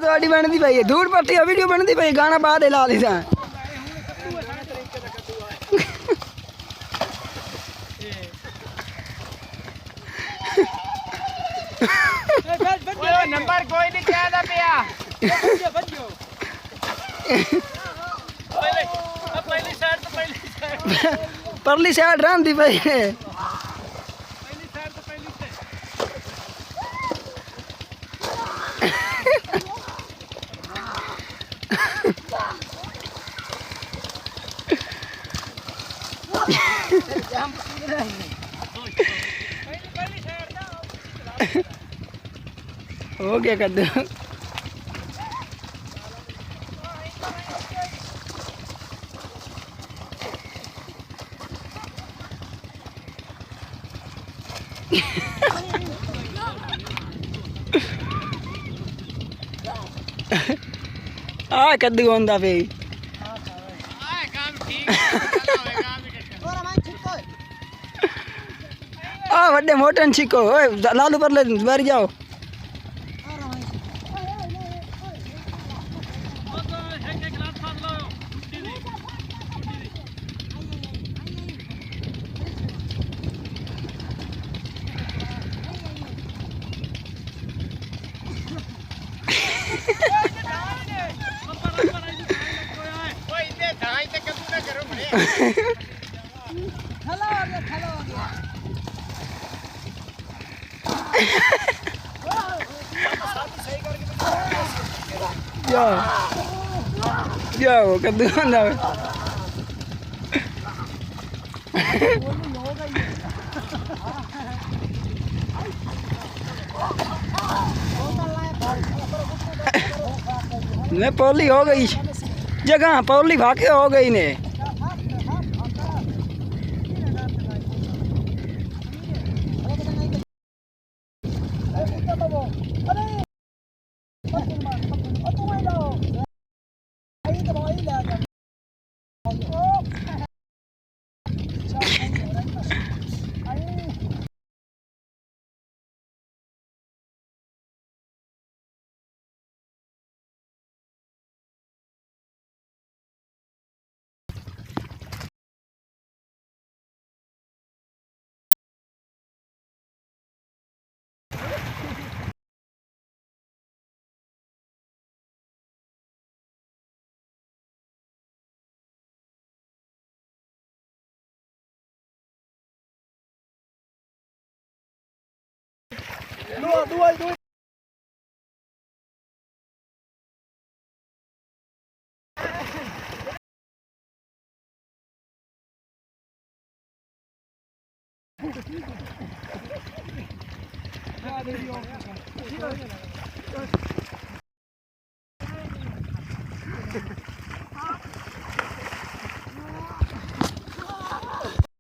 ਤੁਹਾਡੀ ਬਣਦੀ ਪਈ ਹੈ ਧੂੜ ਪੱਟੀ ਵੀਡੀਓ ਬਣਦੀ ਪਈ ਗਾਣਾ ਬਾਅਦ ਲਾ ਲਈ ਸਾਂ नंबर कोई नहीं कहता पिया परली साइड रही पई हो गया कद्दू कद्दू होंदा पे वड्डे मोटन छिको लालू पर ले बाहर जाओ जाओ कद्दू होंदा ने पौली हो गई जगह पौली भाके हो गई ने